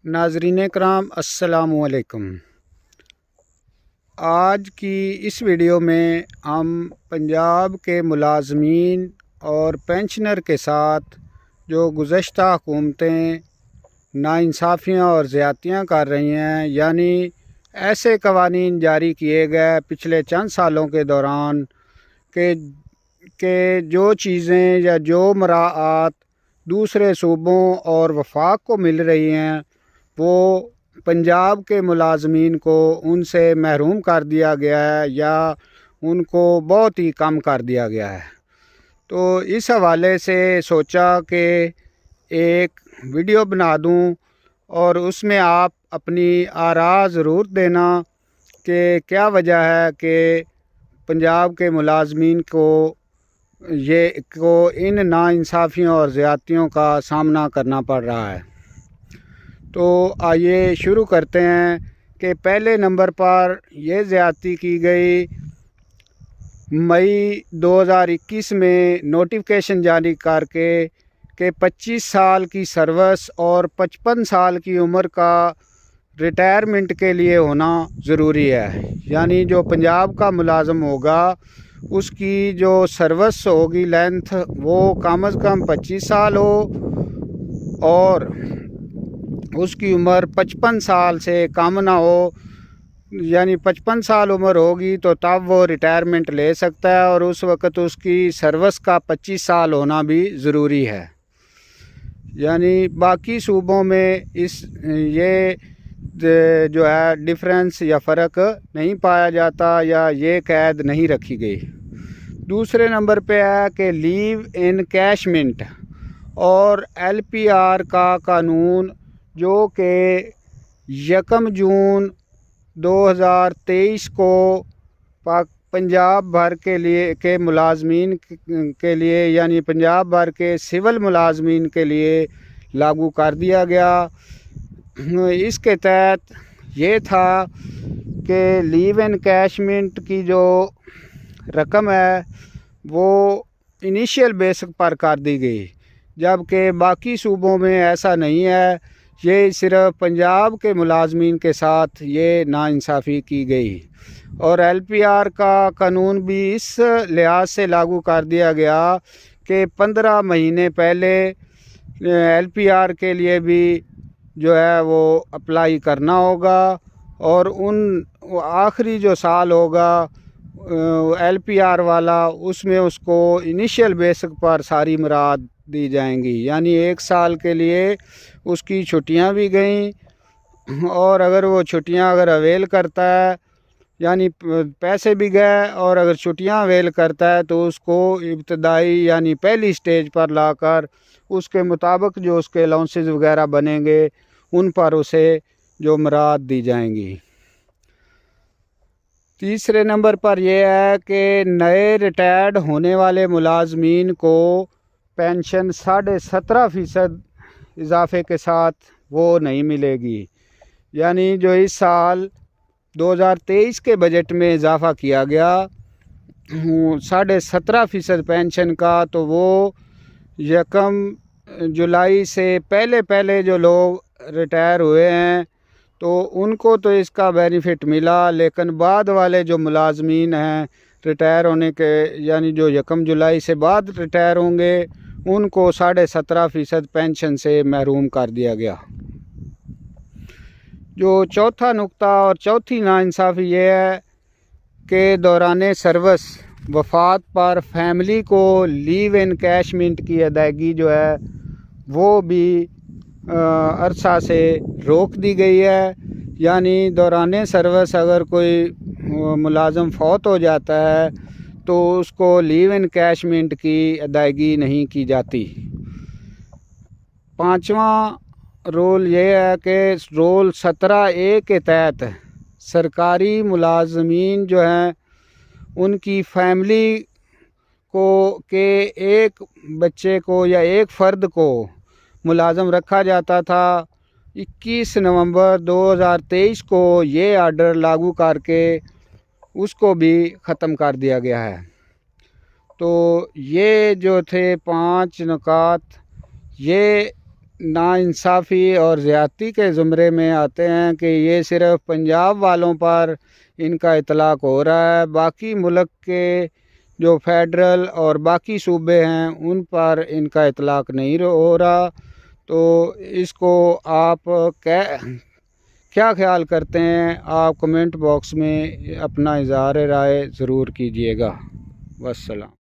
नाज़रीन कराम अस्सलामु अलैकुम। आज की इस वीडियो में हम पंजाब के मुलाजमीन और पेंशनर के साथ जो गुज़श्ता हुकूमतें नाइंसाफ़ियाँ और ज़्यादतियाँ कर रही हैं, यानी ऐसे कवानीन जारी किए गए पिछले चंद सालों के दौरान के जो चीज़ें या जो मराआत दूसरे सूबों और वफाक को मिल रही हैं वो पंजाब के मुलाजमीन को उनसे महरूम कर दिया गया है या उनको बहुत ही कम कर दिया गया है। तो इस हवाले से सोचा कि एक वीडियो बना दूं और उसमें आप अपनी आरा ज़रूर देना कि क्या वजह है कि पंजाब के मुलाजमीन को इन नाइंसाफ़ियों और ज़्यादतियों का सामना करना पड़ रहा है। तो आइए शुरू करते हैं कि पहले नंबर पर यह ज़्यादती की गई मई 2021 में नोटिफिकेशन जारी करके कि 25 साल की सर्विस और 55 साल की उम्र का रिटायरमेंट के लिए होना ज़रूरी है। यानी जो पंजाब का मुलाजम होगा उसकी जो सर्विस होगी लेंथ वो कम अज़ कम 25 साल हो और उसकी उम्र 55 साल से कम ना हो। यानी 55 साल उम्र होगी तो तब वो रिटायरमेंट ले सकता है और उस वक़्त उसकी सर्विस का 25 साल होना भी ज़रूरी है। यानी बाकी सूबों में ये जो है डिफरेंस या फ़र्क नहीं पाया जाता या ये कैद नहीं रखी गई। दूसरे नंबर पे है कि लीव इन कैशमेंट और LPR का कानून जो कि 1 जून 2023 को पंजाब भर के मुलाजमीन के लिए यानी पंजाब भर के सिविल मुलाजमीन के लिए लागू कर दिया गया। इसके तहत ये था कि लीव इन कैशमेंट की जो रकम है वो इनिशियल बेसिक पर कर दी गई, जबकि बाकी सूबों में ऐसा नहीं है। ये सिर्फ पंजाब के मुलाजमीन के साथ ये नाइंसाफ़ी की गई और LPR का कानून भी इस लिहाज से लागू कर दिया गया कि 15 महीने पहले LPR के लिए भी जो है वो अप्लाई करना होगा और आखिरी जो साल होगा LPR वाला उसमें उसको इनिशियल बेसिक पर सारी मराद दी जाएंगी। यानी 1 साल के लिए उसकी छुट्टियां भी गईं और अगर वो छुट्टियां अवेल करता है यानी पैसे भी गए और अगर छुट्टियां अवेल करता है तो उसको इब्तदाई यानी पहली स्टेज पर लाकर उसके मुताबिक जो उसके अलाउंसेस वगैरह बनेंगे उन पर उसे जो मराद दी जाएंगी। तीसरे नंबर पर यह है कि नए रिटायर्ड होने वाले मुलाजमीन को पेंशन 17.5% इजाफे के साथ वो नहीं मिलेगी। यानी जो इस साल 2023 के बजट में इजाफ़ा किया गया 17.5% पेंशन का, तो वो 1 जुलाई से पहले जो लोग रिटायर हुए हैं तो उनको तो इसका बेनिफिट मिला, लेकिन बाद वाले जो मुलाजमीन हैं रिटायर होने के यानी जो 1 जुलाई से बाद रिटायर होंगे उनको 17.5% पेंशन से महरूम कर दिया गया। जो चौथा नुक्ता और चौथी नाइंसाफ़ी ये है कि दौरान सर्विस वफ़ात पर फैमिली को लीव इन कैशमेंट की अदायगी जो है वो भी अरसा से रोक दी गई है। यानी दौरान सर्विस अगर कोई मुलाजम फौत हो जाता है तो उसको लीव इन कैशमेंट की अदायगी नहीं की जाती। पांचवा रूल ये है कि रूल 17A के तहत सरकारी मुलाजमीन जो हैं उनकी फैमिली के एक बच्चे को या एक फ़र्द को मुलाजम रखा जाता था। 21 नवंबर 2023 को ये आर्डर लागू करके उसको भी ख़त्म कर दिया गया है। तो ये जो थे 5 नुकात ये नाइंसाफ़ी और ज़्यादती के ज़ुमरे में आते हैं कि ये सिर्फ़ पंजाब वालों पर इनका इतलाक़ हो रहा है, बाकी मुल्क के जो फेडरल और बाकी सूबे हैं उन पर इनका इतलाक़ नहीं हो रहा। तो इसको आप क्या ख्याल करते हैं? आप कमेंट बॉक्स में अपना इज़हार राय ज़रूर कीजिएगा। वस्सलाम।